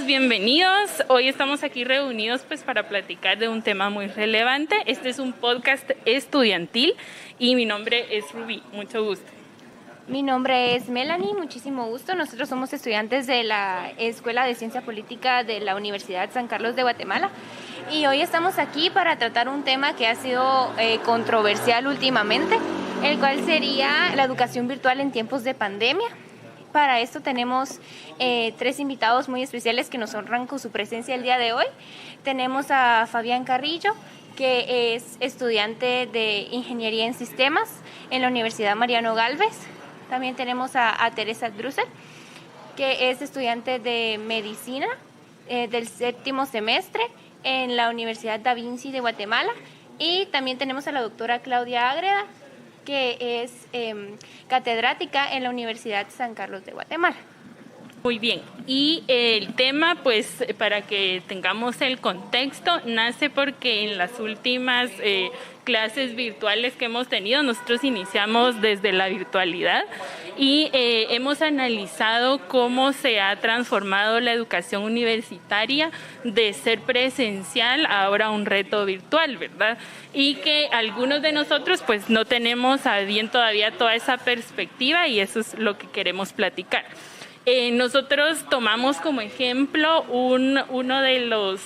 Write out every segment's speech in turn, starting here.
todos, bienvenidos. Hoy estamos aquí reunidos para platicar de un tema muy relevante. Este es un podcast estudiantil y mi nombre es Rubí. Mucho gusto. Mi nombre es Melanie, muchísimo gusto. Nosotros somos estudiantes de la Escuela de Ciencia Política de la Universidad San Carlos de Guatemala y hoy estamos aquí para tratar un tema que ha sido controversial últimamente, el cual sería la educación virtual en tiempos de pandemia. Para esto tenemos tres invitados muy especiales que nos honran con su presencia el día de hoy. Tenemos a Fabián Carrillo, que es estudiante de Ingeniería en Sistemas en la Universidad Mariano Gálvez. También tenemos a Teresa Drusel, que es estudiante de Medicina del 7º semestre en la Universidad Da Vinci de Guatemala. Y también tenemos a la doctora Claudia Ágreda, que es catedrática en la Universidad San Carlos de Guatemala. Muy bien, y el tema, para que tengamos el contexto, nace porque en las últimas clases virtuales que hemos tenido, nosotros iniciamos desde la virtualidad y hemos analizado cómo se ha transformado la educación universitaria de ser presencial a ahora un reto virtual, ¿verdad? Y que algunos de nosotros no tenemos a bien todavía toda esa perspectiva y eso es lo que queremos platicar. Nosotros tomamos como ejemplo uno de los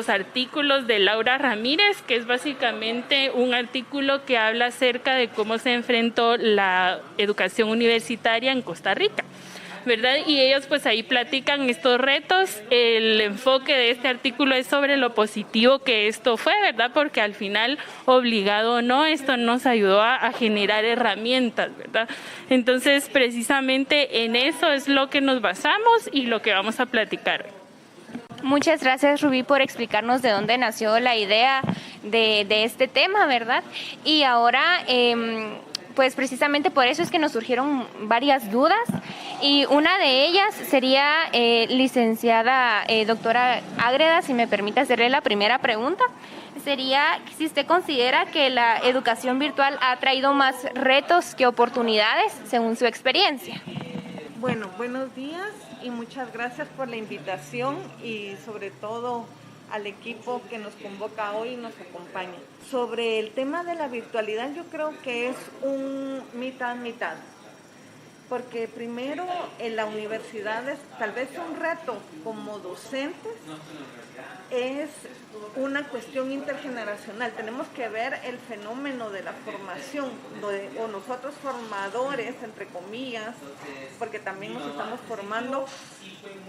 artículos de Laura Ramírez, que es básicamente un artículo que habla acerca de cómo se enfrentó la educación universitaria en Costa Rica, ¿verdad? Y ellos ahí platican estos retos. El enfoque de este artículo es sobre lo positivo que esto fue, ¿verdad? Porque al final, obligado o no, esto nos ayudó a generar herramientas, ¿verdad? Entonces, precisamente en eso es lo que nos basamos y lo que vamos a platicar. Muchas gracias, Rubí, por explicarnos de dónde nació la idea de este tema, ¿verdad? Y ahora, precisamente por eso es que nos surgieron varias dudas y una de ellas sería, licenciada doctora Ágreda, si me permite hacerle la primera pregunta, sería si usted considera que la educación virtual ha traído más retos que oportunidades según su experiencia. Bueno, buenos días y muchas gracias por la invitación y sobre todo al equipo que nos convoca hoy y nos acompaña. Sobre el tema de la virtualidad, yo creo que es un mitad, porque primero en la universidad es tal vez un reto como docentes, es una cuestión intergeneracional. Tenemos que ver el fenómeno de la formación, o nosotros formadores, entre comillas, porque también nos estamos formando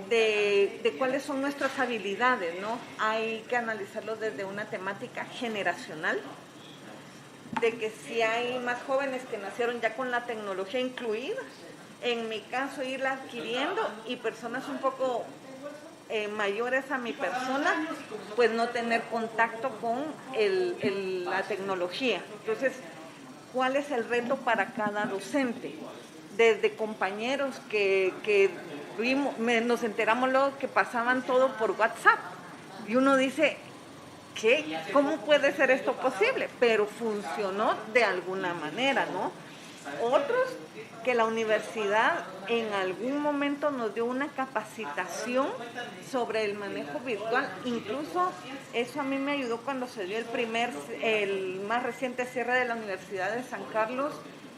de cuáles son nuestras habilidades, ¿no? Hay que analizarlo desde una temática generacional, de que si hay más jóvenes que nacieron ya con la tecnología incluida, en mi caso irla adquiriendo, y personas un poco mayores a mi persona, no tener contacto con la tecnología. Entonces, ¿cuál es el reto para cada docente? Desde compañeros que nos enteramos luego que pasaban todo por WhatsApp y uno dice, ¿qué? ¿Cómo puede ser esto posible? Pero funcionó de alguna manera, ¿no? Otros que la universidad en algún momento nos dio una capacitación sobre el manejo virtual. Incluso eso a mí me ayudó cuando se dio el más reciente cierre de la Universidad de San Carlos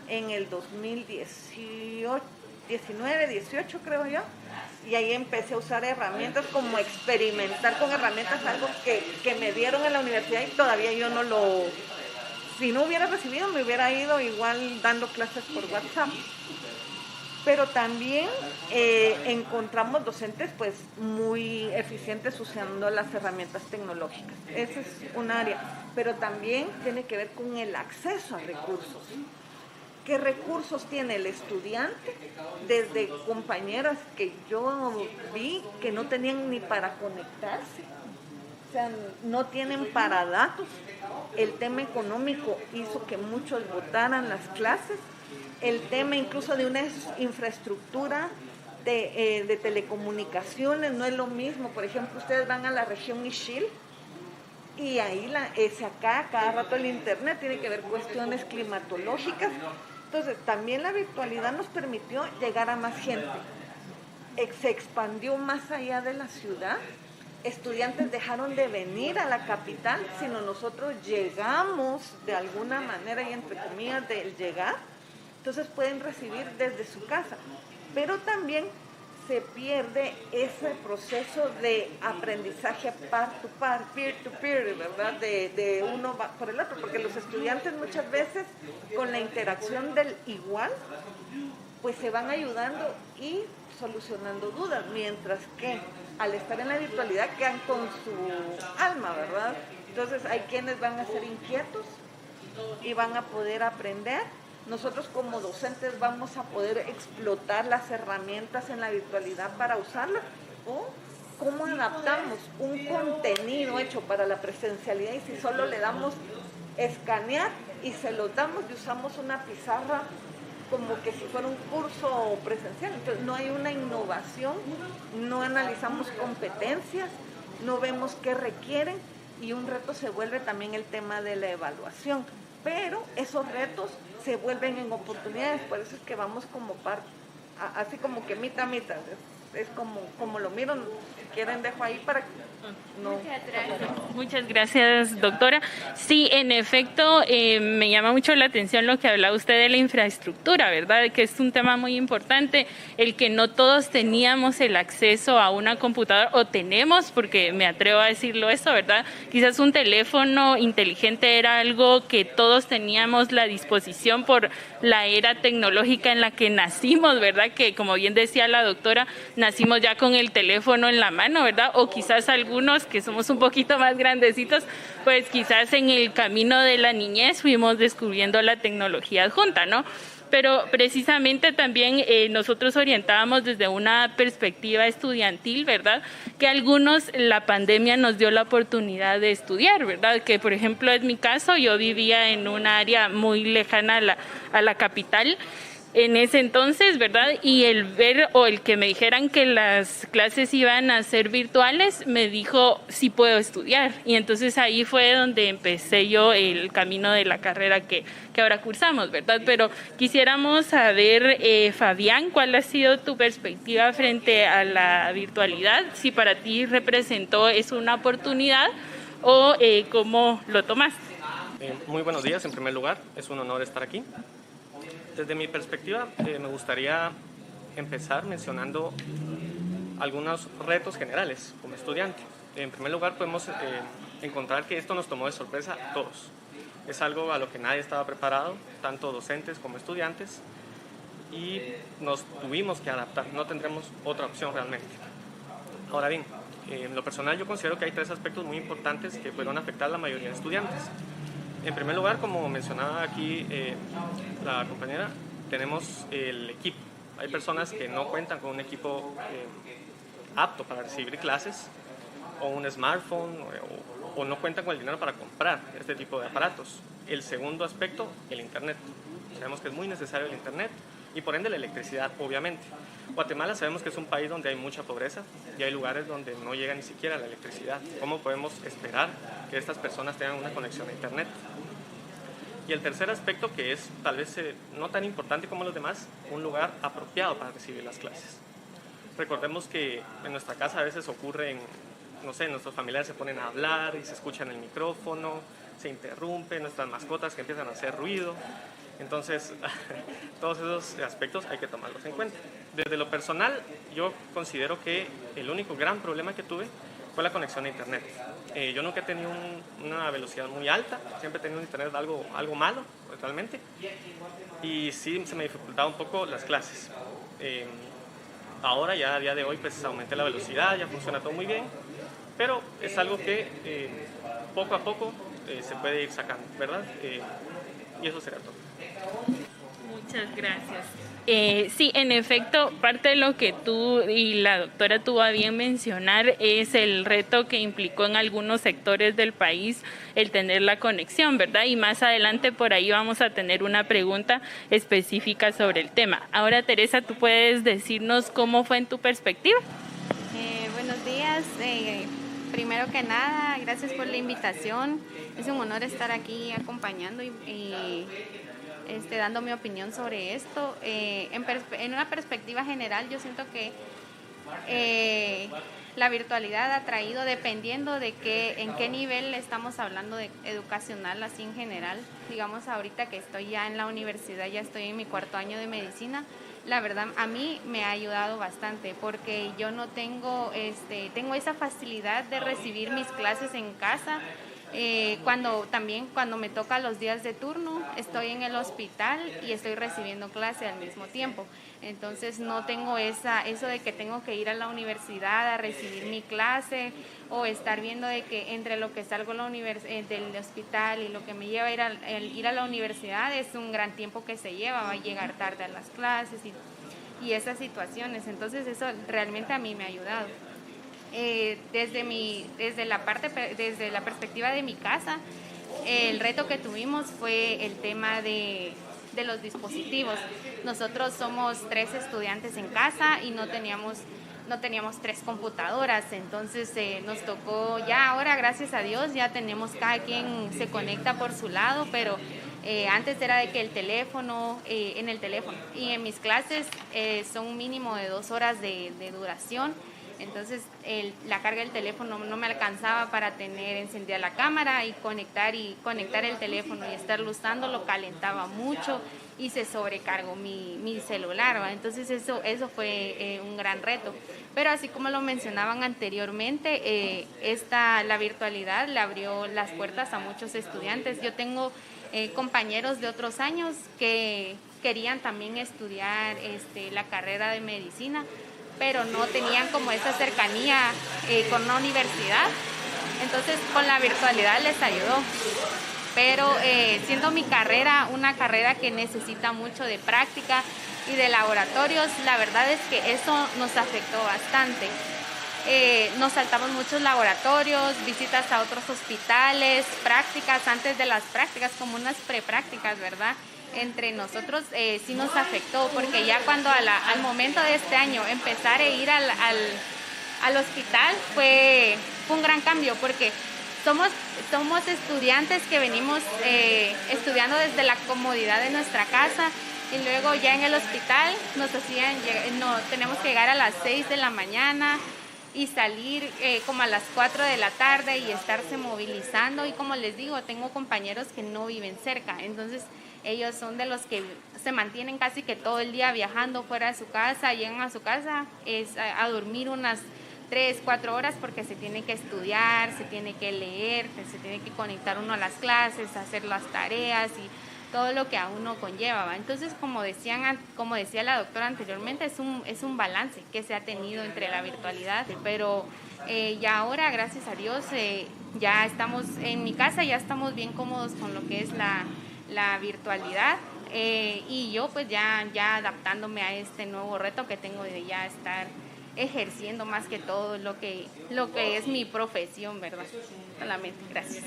en el 2019, 18 creo yo. Y ahí empecé a usar herramientas, como experimentar con herramientas, algo que me dieron en la universidad y todavía yo no lo... Si no hubiera recibido, me hubiera ido igual dando clases por WhatsApp. Pero también encontramos docentes muy eficientes usando las herramientas tecnológicas. Ese es un área. Pero también tiene que ver con el acceso a recursos. ¿Qué recursos tiene el estudiante? Desde compañeras que yo vi que no tenían ni para conectarse. O sea, no tienen para datos. El tema económico hizo que muchos botaran las clases. El tema incluso de una infraestructura de telecomunicaciones no es lo mismo. Por ejemplo, ustedes van a la región Ixil y ahí cada rato el internet tiene que ver cuestiones climatológicas. Entonces, también la virtualidad nos permitió llegar a más gente. se expandió más allá de la ciudad. Estudiantes dejaron de venir a la capital, sino nosotros llegamos de alguna manera, y entre comillas del llegar, entonces pueden recibir desde su casa, pero también se pierde ese proceso de aprendizaje par to par, peer to peer, ¿verdad? De uno va por el otro, porque los estudiantes muchas veces con la interacción del igual, pues se van ayudando y solucionando dudas, mientras que al estar en la virtualidad quedan con su alma, ¿verdad? Entonces hay quienes van a ser inquietos y van a poder aprender. Nosotros como docentes vamos a poder explotar las herramientas en la virtualidad para usarlas, o cómo adaptamos un contenido hecho para la presencialidad, y si solo le damos escanear y se lo damos y usamos una pizarra como que si fuera un curso presencial. Entonces no hay una innovación, no analizamos competencias, no vemos qué requieren, y un reto se vuelve también el tema de la evaluación. Pero esos retos se vuelven en oportunidades, por eso es que vamos como así como que mitad, es como lo miro. Si quieren dejo ahí para que no. Muchas gracias, doctora. Sí, en efecto, me llama mucho la atención lo que hablaba usted de la infraestructura, ¿verdad? Que es un tema muy importante, el que no todos teníamos el acceso a una computadora, o tenemos, porque me atrevo a decirlo eso, ¿verdad? Quizás un teléfono inteligente era algo que todos teníamos la disposición por la era tecnológica en la que nacimos, ¿verdad? Que como bien decía la doctora, nacimos ya con el teléfono en la mano, ¿verdad? O quizás algunos que somos un poquito más grandecitos, pues quizás en el camino de la niñez fuimos descubriendo la tecnología adjunta, ¿no? Pero precisamente también nosotros orientábamos desde una perspectiva estudiantil, ¿verdad? Que algunos la pandemia nos dio la oportunidad de estudiar, ¿verdad? Que por ejemplo en mi caso yo vivía en un área muy lejana a la capital en ese entonces, ¿verdad? Y el ver o el que me dijeran que las clases iban a ser virtuales, me dijo, sí puedo estudiar. Y entonces ahí fue donde empecé yo el camino de la carrera que ahora cursamos, ¿verdad? Pero quisiéramos saber, Fabián, ¿cuál ha sido tu perspectiva frente a la virtualidad? Si para ti representó es una oportunidad o cómo lo tomaste. Muy buenos días, en primer lugar, es un honor estar aquí. Desde mi perspectiva, me gustaría empezar mencionando algunos retos generales como estudiante. En primer lugar, podemos encontrar que esto nos tomó de sorpresa a todos. Es algo a lo que nadie estaba preparado, tanto docentes como estudiantes, y nos tuvimos que adaptar, no tendremos otra opción realmente. Ahora bien, en lo personal yo considero que hay tres aspectos muy importantes que fueron a afectar a la mayoría de estudiantes. En primer lugar, como mencionaba aquí la compañera, tenemos el equipo. Hay personas que no cuentan con un equipo apto para recibir clases, o un smartphone, o no cuentan con el dinero para comprar este tipo de aparatos. El segundo aspecto, el Internet. Sabemos que es muy necesario el Internet y por ende la electricidad, obviamente. Guatemala sabemos que es un país donde hay mucha pobreza y hay lugares donde no llega ni siquiera la electricidad. ¿Cómo podemos esperar que estas personas tengan una conexión a Internet? Y el tercer aspecto, que es tal vez no tan importante como los demás, un lugar apropiado para recibir las clases. Recordemos que en nuestra casa a veces ocurren, no sé, nuestros familiares se ponen a hablar y se escuchan el micrófono, se interrumpe, nuestras mascotas que empiezan a hacer ruido. Entonces, todos esos aspectos hay que tomarlos en cuenta. Desde lo personal, yo considero que el único gran problema que tuve fue la conexión a Internet. Yo nunca he tenido una velocidad muy alta, siempre he tenido un Internet algo malo, realmente, y sí se me dificultaba un poco las clases. Ahora, ya a día de hoy, pues aumenté la velocidad, ya funciona todo muy bien, pero es algo que poco a poco se puede ir sacando, ¿verdad? Y eso será todo. Muchas gracias. Sí, en efecto, parte de lo que tú y la doctora tuvo a bien mencionar es el reto que implicó en algunos sectores del país el tener la conexión, ¿verdad? Y más adelante por ahí vamos a tener una pregunta específica sobre el tema. Ahora, Teresa, ¿tú puedes decirnos cómo fue en tu perspectiva? Buenos días. Primero que nada, gracias por la invitación. Es un honor estar aquí acompañando y dando mi opinión sobre esto. En una perspectiva general, yo siento que La virtualidad ha traído, dependiendo de en qué nivel estamos hablando de educacional, así en general. Digamos, ahorita que estoy ya en la universidad, ya estoy en mi 4º año de medicina, la verdad a mí me ha ayudado bastante porque yo no tengo esa facilidad de recibir mis clases en casa. Cuando me toca los días de turno, estoy en el hospital y estoy recibiendo clase al mismo tiempo. Entonces no tengo eso de que tengo que ir a la universidad a recibir mi clase o estar viendo de que entre lo que salgo del hospital y lo que me lleva a ir a la universidad es un gran tiempo que se lleva, va a llegar tarde a las clases y esas situaciones. Entonces eso realmente a mí me ha ayudado. Desde la perspectiva de mi casa, el reto que tuvimos fue el tema de los dispositivos. Nosotros somos 3 estudiantes en casa y no teníamos 3 computadoras, entonces nos tocó, ya ahora gracias a Dios ya tenemos, cada quien se conecta por su lado, pero antes era de que en el teléfono y en mis clases son un mínimo de 2 horas de duración. Entonces la carga del teléfono no me alcanzaba para tener encendida la cámara y conectar el teléfono y estarlo usando, lo calentaba mucho y se sobrecargó mi celular, ¿va? Entonces eso fue un gran reto. Pero así como lo mencionaban anteriormente, la virtualidad le abrió las puertas a muchos estudiantes. Yo tengo compañeros de otros años que querían también estudiar la carrera de medicina, pero no tenían como esa cercanía con una universidad. Entonces con la virtualidad les ayudó. Pero siendo mi carrera una carrera que necesita mucho de práctica y de laboratorios, la verdad es que eso nos afectó bastante. Nos saltamos muchos laboratorios, visitas a otros hospitales, prácticas antes de las prácticas, como unas preprácticas, ¿verdad? Entre nosotros sí nos afectó, porque ya cuando al momento de este año empezar a ir al hospital fue un gran cambio, porque somos estudiantes que venimos estudiando desde la comodidad de nuestra casa, y luego ya en el hospital tenemos que llegar a las 6 de la mañana y salir como a las 4 de la tarde y estarse movilizando. Y como les digo, tengo compañeros que no viven cerca, entonces ellos son de los que se mantienen casi que todo el día viajando fuera de su casa, llegan a su casa a dormir unas 3-4 horas porque se tiene que estudiar, se tiene que leer, se tiene que conectar uno a las clases, hacer las tareas y todo lo que a uno conlleva, ¿va? Entonces, como decía la doctora anteriormente, es un balance que se ha tenido entre la virtualidad, pero ya ahora, gracias a Dios, ya estamos en mi casa, ya estamos bien cómodos con lo que es la virtualidad, y yo pues ya adaptándome a este nuevo reto que tengo de ya estar ejerciendo más que todo lo que es mi profesión, ¿verdad? Solamente, gracias.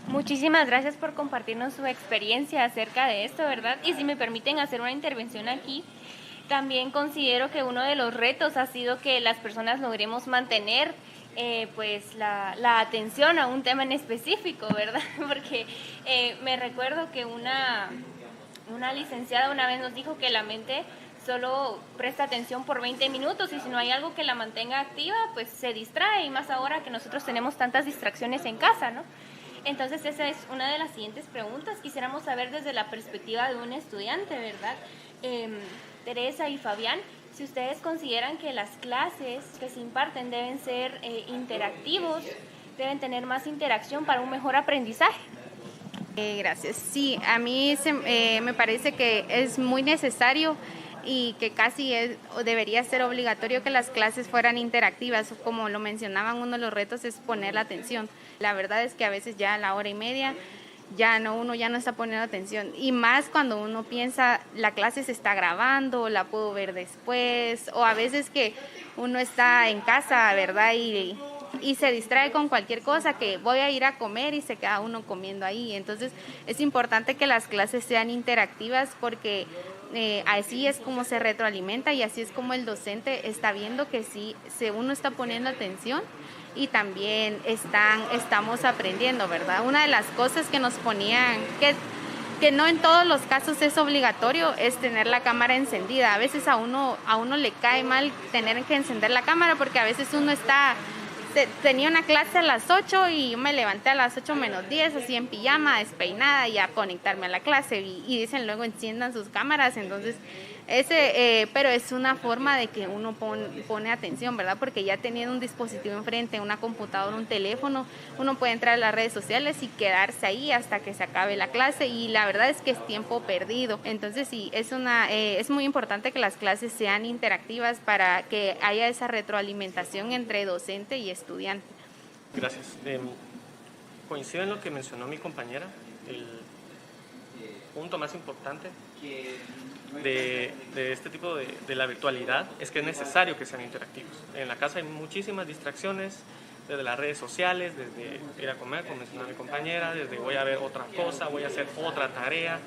Muchísimas gracias por compartirnos su experiencia acerca de esto, ¿verdad? Y si me permiten hacer una intervención aquí, también considero que uno de los retos ha sido que las personas logremos mantener pues la atención a un tema en específico, ¿verdad? Porque me recuerdo que una licenciada una vez nos dijo que la mente solo presta atención por 20 minutos y si no hay algo que la mantenga activa, pues se distrae, y más ahora que nosotros tenemos tantas distracciones en casa, ¿no? Entonces esa es una de las siguientes preguntas. Quisiéramos saber desde la perspectiva de un estudiante, ¿verdad? Teresa y Fabián, si ustedes consideran que las clases que se imparten deben ser interactivos, deben tener más interacción para un mejor aprendizaje. Gracias. Sí, a mí me parece que es muy necesario y que casi debería ser obligatorio que las clases fueran interactivas. Como lo mencionaban, uno de los retos es poner la atención. La verdad es que a veces ya a la hora y media uno ya no está poniendo atención, y más cuando uno piensa la clase se está grabando, la puedo ver después, o a veces que uno está en casa, ¿verdad? Y se distrae con cualquier cosa, que voy a ir a comer y se queda uno comiendo ahí. Entonces es importante que las clases sean interactivas, porque así es como se retroalimenta y así es como el docente está viendo que sí, uno está poniendo atención y también estamos aprendiendo, ¿verdad? Una de las cosas que nos ponían, que no en todos los casos es obligatorio es tener la cámara encendida. A veces a uno le cae mal tener que encender la cámara porque a veces uno tenía una clase a las 8 y yo me levanté a las 8 menos 10, así en pijama, despeinada, y a conectarme a la clase. Y dicen luego enciendan sus cámaras, entonces pero es una forma de que uno pone atención, ¿verdad? Porque ya teniendo un dispositivo enfrente, una computadora, un teléfono, uno puede entrar a las redes sociales y quedarse ahí hasta que se acabe la clase, y la verdad es que es tiempo perdido. Entonces sí, es muy importante que las clases sean interactivas para que haya esa retroalimentación entre docente y estudiante. Gracias. Coincido en lo que mencionó mi compañera. El punto más importante de este tipo de la virtualidad es que es necesario que sean interactivos. En la casa hay muchísimas distracciones, desde las redes sociales, desde ir a comer, como mencionó mi compañera, desde voy a ver otra cosa, voy a hacer otra tarea.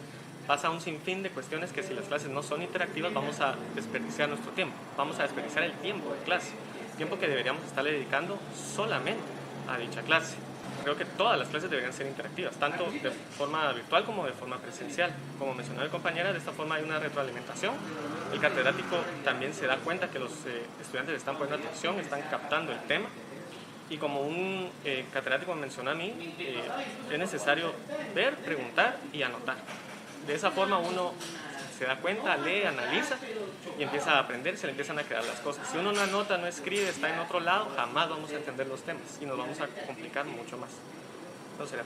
Pasa un sinfín de cuestiones que si las clases no son interactivas vamos a desperdiciar nuestro tiempo, vamos a desperdiciar el tiempo de clase, tiempo que deberíamos estarle dedicando solamente a dicha clase. Creo que todas las clases deberían ser interactivas, tanto de forma virtual como de forma presencial. Como mencionó mi compañera, de esta forma hay una retroalimentación. El catedrático también se da cuenta que los estudiantes están poniendo atención, están captando el tema. Y como un catedrático me mencionó a mí, es necesario ver, preguntar y anotar. De esa forma uno se da cuenta, lee, analiza y empieza a aprender, se le empiezan a quedar las cosas. Si uno no anota, no escribe, está en otro lado, jamás vamos a entender los temas y nos vamos a complicar mucho más. Entonces,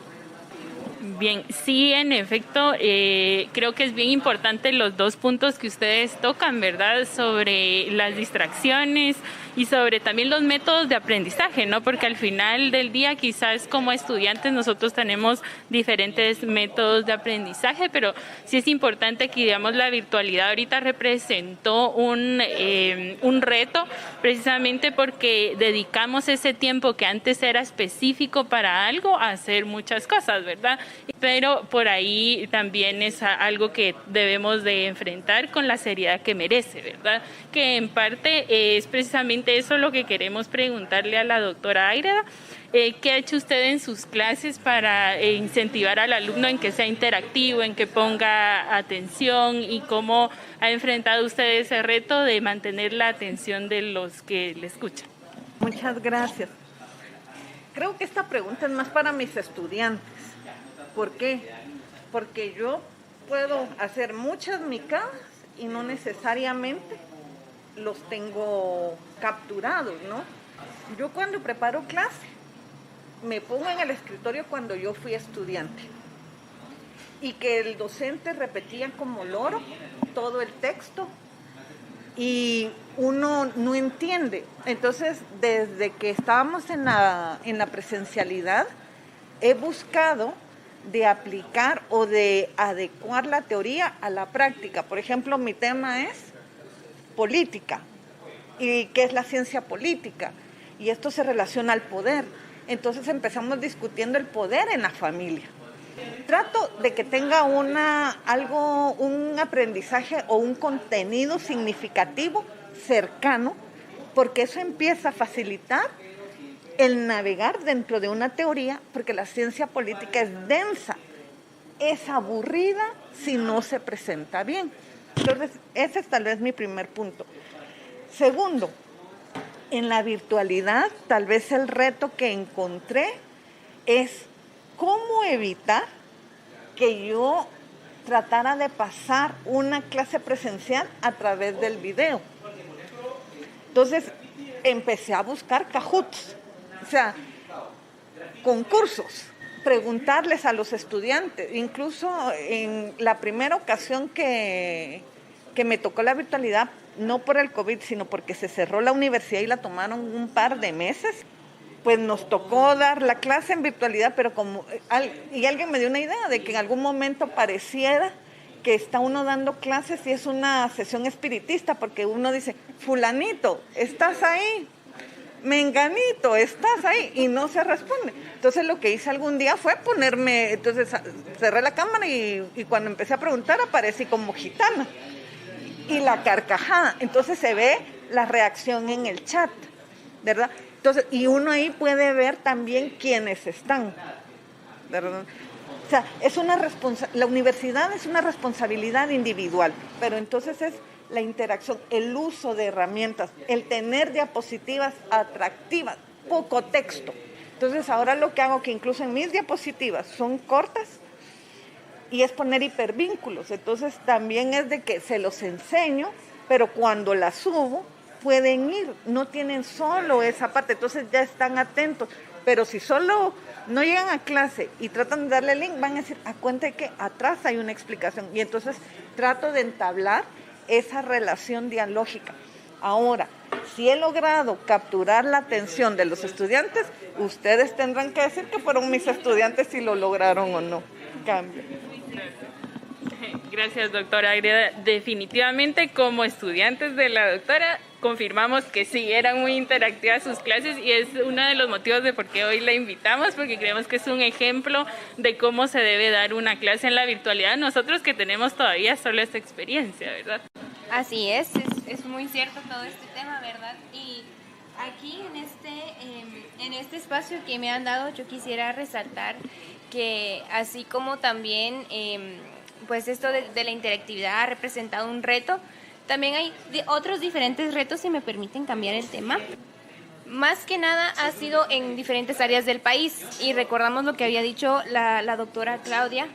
bien, sí, en efecto, creo que es bien importante los dos puntos que ustedes tocan, ¿verdad? Sobre las distracciones y sobre también los métodos de aprendizaje, ¿no? Porque al final del día quizás como estudiantes nosotros tenemos diferentes métodos de aprendizaje, pero sí es importante que, digamos, la virtualidad ahorita representó un reto precisamente porque dedicamos ese tiempo que antes era específico para algo a hacer muchas cosas, ¿verdad? Pero por ahí también es algo que debemos de enfrentar con la seriedad que merece, ¿verdad? Que en parte es precisamente eso lo que queremos preguntarle a la doctora Ágreda. ¿Qué ha hecho usted en sus clases para incentivar al alumno en que sea interactivo, en que ponga atención, y cómo ha enfrentado usted ese reto de mantener la atención de los que le escuchan? Muchas gracias. Creo que esta pregunta es más para mis estudiantes. ¿Por qué? Porque yo puedo hacer muchas micadas y no necesariamente los tengo capturados, ¿no? Yo cuando preparo clase me pongo en el escritorio cuando yo fui estudiante y que el docente repetía como loro todo el texto y uno no entiende. Entonces, desde que estábamos en la presencialidad, he buscado de aplicar o de adecuar la teoría a la práctica. Por ejemplo, mi tema es política. ¿Y qué es la ciencia política? Y esto se relaciona al poder. Entonces empezamos discutiendo el poder en la familia. Trato de que tenga un aprendizaje o un contenido significativo, cercano, porque eso empieza a facilitar el navegar dentro de una teoría, porque la ciencia política es densa, es aburrida si no se presenta bien. Entonces, ese es tal vez mi primer punto. Segundo, en la virtualidad, tal vez el reto que encontré es cómo evitar que yo tratara de pasar una clase presencial a través del video. Entonces, empecé a buscar Kahoots, o sea, concursos, preguntarles a los estudiantes. Incluso en la primera ocasión que me tocó la virtualidad, no por el COVID, sino porque se cerró la universidad y la tomaron un par de meses, pues nos tocó dar la clase en virtualidad, pero y alguien me dio una idea de que en algún momento pareciera que está uno dando clases y es una sesión espiritista, porque uno dice, fulanito, ¿estás ahí? Menganito, ¿estás ahí? Y no se responde. Entonces lo que hice algún día fue entonces cerré la cámara y cuando empecé a preguntar aparecí como gitana. Y la carcajada, entonces se ve la reacción en el chat, ¿verdad? Entonces, y uno ahí puede ver también quiénes están, ¿verdad? O sea, la universidad es una responsabilidad individual, pero entonces es la interacción, el uso de herramientas, el tener diapositivas atractivas, poco texto. Entonces ahora lo que hago, que incluso en mis diapositivas son cortas, y es poner hipervínculos. Entonces también es de que se los enseño, pero cuando las subo pueden ir, no tienen solo esa parte, entonces ya están atentos. Pero si solo no llegan a clase y tratan de darle el link, van a decir, a cuenta de que atrás hay una explicación. Y entonces trato de entablar esa relación dialógica. Ahora, si he logrado capturar la atención de los estudiantes, ustedes tendrán que decir que fueron mis estudiantes si lo lograron o no. Cambio. Gracias, doctora Agreda. Definitivamente, como estudiantes de la doctora, confirmamos que sí, eran muy interactivas sus clases y es uno de los motivos de por qué hoy la invitamos, porque creemos que es un ejemplo de cómo se debe dar una clase en la virtualidad. Nosotros que tenemos todavía solo esta experiencia, ¿verdad? Así es muy cierto todo este tema, ¿verdad? Y aquí en este espacio que me han dado, yo quisiera resaltar que así como también pues esto de la interactividad ha representado un reto, también hay otros diferentes retos, si me permiten cambiar el tema. Más que nada ha sido en diferentes áreas del país y recordamos lo que había dicho la doctora Claudia,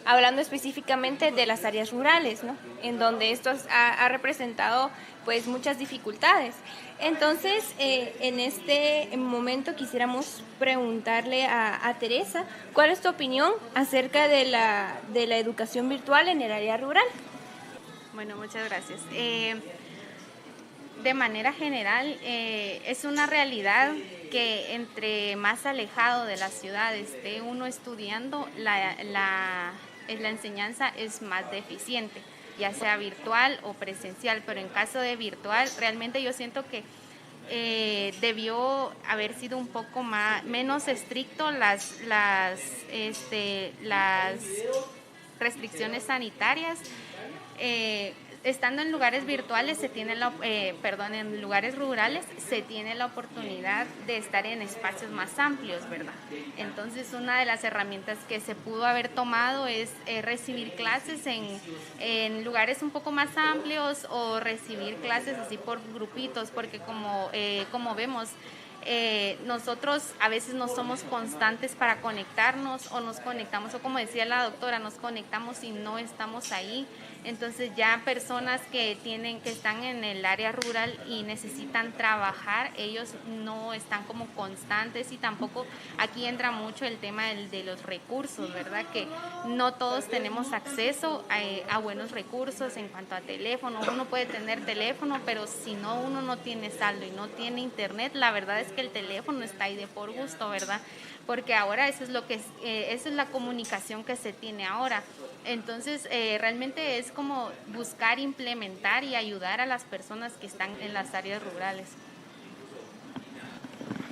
hablando específicamente de las áreas rurales, ¿no? En donde esto ha representado pues muchas dificultades. Entonces, en este momento quisiéramos preguntarle a Teresa, ¿cuál es tu opinión acerca de la educación virtual en el área rural? Bueno, muchas gracias. De manera general, es una realidad que entre más alejado de la ciudad esté uno estudiando, la enseñanza es más deficiente, ya sea virtual o presencial, pero en caso de virtual, realmente yo siento que debió haber sido un poco menos estricto las restricciones sanitarias. Estando en lugares virtuales en lugares rurales se tiene la oportunidad de estar en espacios más amplios, ¿verdad? Entonces una de las herramientas que se pudo haber tomado es recibir clases en lugares un poco más amplios o recibir clases así por grupitos, porque como vemos, nosotros a veces no somos constantes para conectarnos o nos conectamos, o como decía la doctora, nos conectamos y no estamos ahí. Entonces ya personas que están en el área rural y necesitan trabajar, ellos no están como constantes, y tampoco aquí entra mucho el tema de los recursos, ¿verdad? Que no todos tenemos acceso a buenos recursos en cuanto a teléfono. Uno puede tener teléfono, pero si uno no tiene saldo y no tiene internet, la verdad es que el teléfono está ahí de por gusto, ¿verdad? Porque ahora esa es la comunicación que se tiene ahora. Entonces, realmente es como buscar implementar y ayudar a las personas que están en las áreas rurales.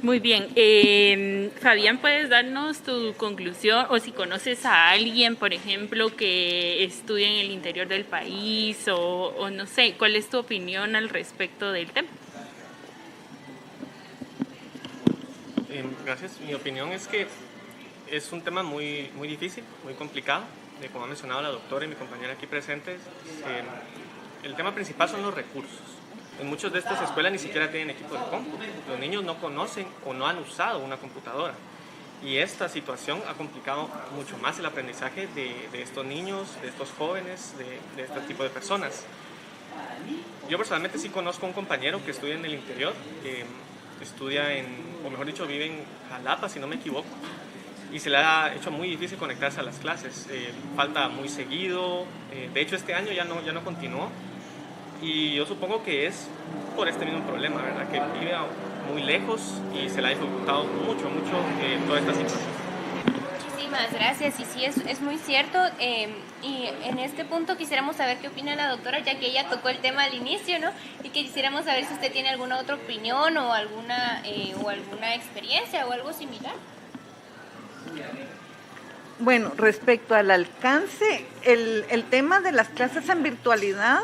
Muy bien. Fabián, ¿puedes darnos tu conclusión? O si conoces a alguien, por ejemplo, que estudie en el interior del país o no sé, ¿cuál es tu opinión al respecto del tema? Gracias. Mi opinión es que es un tema muy, muy difícil, muy complicado. Como ha mencionado la doctora y mi compañera aquí presentes, el tema principal son los recursos. En muchas de estas escuelas ni siquiera tienen equipo de cómputo. Los niños no conocen o no han usado una computadora. Y esta situación ha complicado mucho más el aprendizaje de estos niños, de estos jóvenes, de este tipo de personas. Yo personalmente sí conozco a un compañero que estudia en el interior, que estudia o mejor dicho, vive en Jalapa, si no me equivoco, y se le ha hecho muy difícil conectarse a las clases. Falta muy seguido. De hecho, este año ya no continuó, y yo supongo que es por este mismo problema, ¿verdad? Que vive muy lejos y se le ha dificultado mucho toda esta situación. Muchísimas gracias, y sí, es muy cierto, y en este punto quisiéramos saber qué opina la doctora, ya que ella tocó el tema al inicio, ¿no? Y quisiéramos saber si usted tiene alguna otra opinión o alguna experiencia o algo similar. Bueno, respecto al alcance, el tema de las clases en virtualidad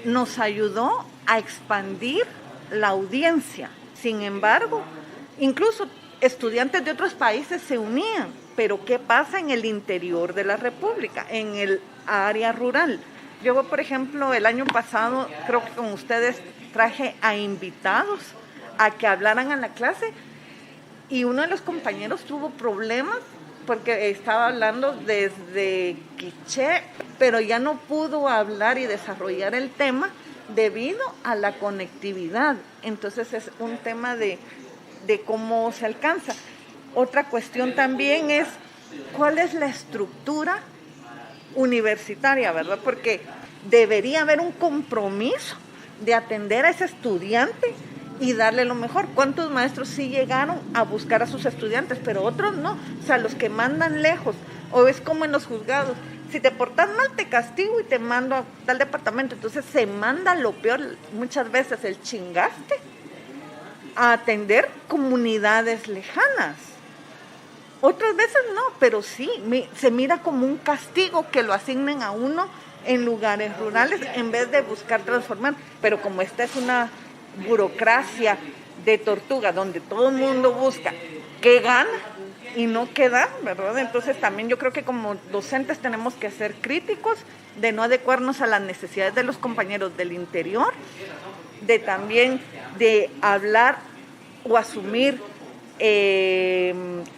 nos ayudó a expandir la audiencia. Sin embargo, incluso estudiantes de otros países se unían pero ¿qué pasa en el interior de la República, en el área rural? Yo, por ejemplo, el año pasado, creo que con ustedes traje a invitados a que hablaran a la clase y uno de los compañeros tuvo problemas porque estaba hablando desde quiché, pero ya no pudo hablar y desarrollar el tema debido a la conectividad. Entonces es un tema de cómo se alcanza. Otra cuestión también es cuál es la estructura universitaria, ¿verdad? Porque debería haber un compromiso de atender a ese estudiante y darle lo mejor. ¿Cuántos maestros sí llegaron a buscar a sus estudiantes, pero otros no? O sea, los que mandan lejos, o es como en los juzgados, si te portas mal te castigo y te mando a tal departamento. Entonces se manda lo peor, muchas veces el chingaste, a atender comunidades lejanas. Otras veces no, pero sí, se mira como un castigo que lo asignen a uno en lugares rurales en vez de buscar transformar. Pero como esta es una burocracia de tortuga donde todo el mundo busca qué gana y no qué da, ¿verdad? Entonces también yo creo que como docentes tenemos que ser críticos de no adecuarnos a las necesidades de los compañeros del interior, de también de hablar o asumir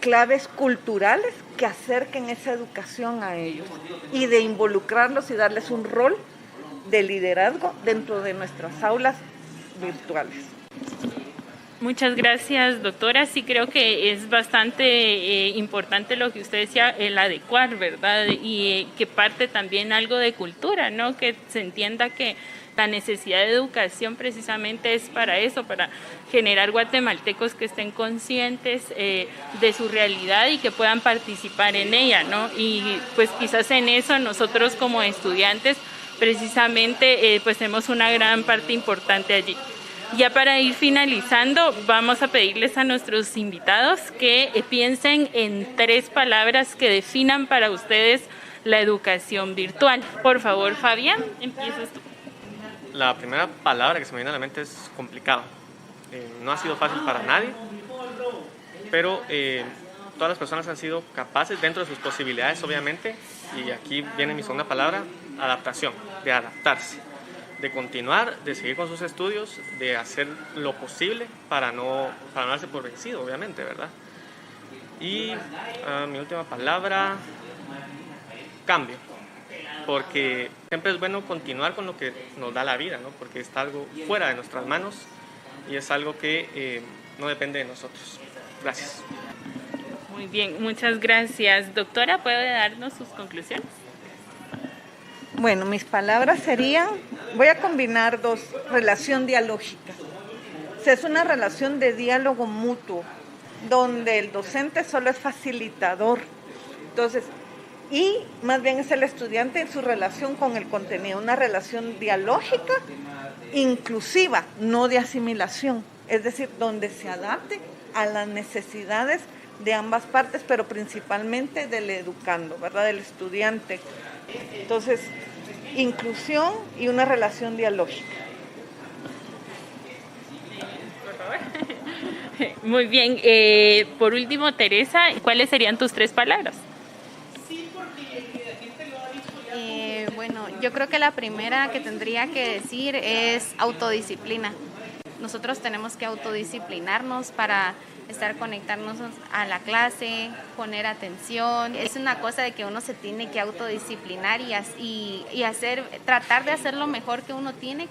claves culturales que acerquen esa educación a ellos y de involucrarlos y darles un rol de liderazgo dentro de nuestras aulas virtuales. Muchas gracias, doctora. Sí, creo que es bastante importante lo que usted decía, el adecuar, ¿verdad? Y que parte también algo de cultura, ¿no? Que se entienda que la necesidad de educación precisamente es para eso, para generar guatemaltecos que estén conscientes de su realidad y que puedan participar en ella, ¿no? Y pues quizás en eso nosotros como estudiantes precisamente pues tenemos una gran parte importante allí. Ya para ir finalizando, vamos a pedirles a nuestros invitados que piensen en 3 palabras que definan para ustedes la educación virtual. Por favor, Fabián, empiezas tú. La primera palabra que se me viene a la mente es complicado. No ha sido fácil para nadie, pero todas las personas han sido capaces dentro de sus posibilidades, obviamente, y aquí viene mi segunda palabra, adaptación, de adaptarse, de continuar, de seguir con sus estudios, de hacer lo posible para no darse por vencido, obviamente, ¿verdad? Y mi última palabra, cambio, porque siempre es bueno continuar con lo que nos da la vida, ¿no? Porque está algo fuera de nuestras manos y es algo que no depende de nosotros. Gracias. Muy bien, muchas gracias. Doctora, ¿puede darnos sus conclusiones? Bueno, mis palabras serían, voy a combinar 2, relación dialógica. O sea, es una relación de diálogo mutuo, donde el docente solo es facilitador. Entonces, y más bien es el estudiante en su relación con el contenido, una relación dialógica, inclusiva, no de asimilación, es decir, donde se adapte a las necesidades de ambas partes, pero principalmente del educando, ¿verdad? Del estudiante. Entonces, inclusión y una relación dialógica. Por favor. Muy bien. Por último, Teresa, ¿cuáles serían tus 3 palabras? Bueno, yo creo que la primera que tendría que decir es autodisciplina. Nosotros tenemos que autodisciplinarnos para conectarnos a la clase, poner atención. Es una cosa de que uno se tiene que autodisciplinar y tratar de hacer lo mejor que uno tiene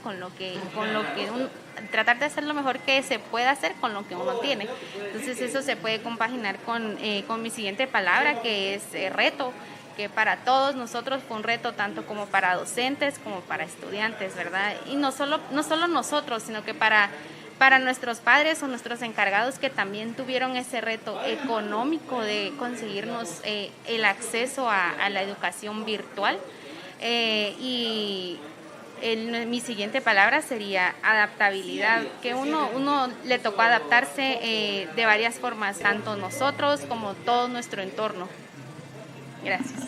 tratar de hacer lo mejor que se pueda hacer con lo que uno tiene. Entonces eso se puede compaginar con mi siguiente palabra, que es reto, que para todos nosotros fue un reto, tanto como para docentes como para estudiantes, ¿verdad? Y no solo nosotros, sino que para nuestros padres o nuestros encargados, que también tuvieron ese reto económico de conseguirnos el acceso a la educación virtual. Mi siguiente palabra sería adaptabilidad, que uno le tocó adaptarse de varias formas, tanto nosotros como todo nuestro entorno. Gracias.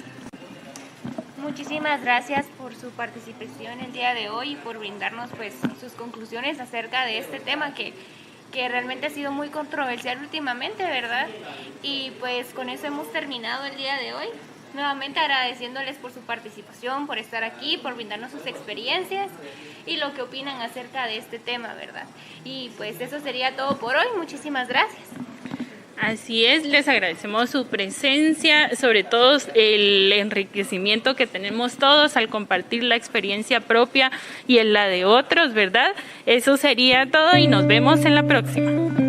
Muchísimas gracias por su participación el día de hoy y por brindarnos pues sus conclusiones acerca de este tema que que realmente ha sido muy controversial últimamente, ¿verdad? Y pues con eso hemos terminado el día de hoy. Nuevamente agradeciéndoles por su participación, por estar aquí, por brindarnos sus experiencias y lo que opinan acerca de este tema, ¿verdad? Y pues eso sería todo por hoy. Muchísimas gracias. Así es, les agradecemos su presencia, sobre todo el enriquecimiento que tenemos todos al compartir la experiencia propia y en la de otros, ¿verdad? Eso sería todo y nos vemos en la próxima.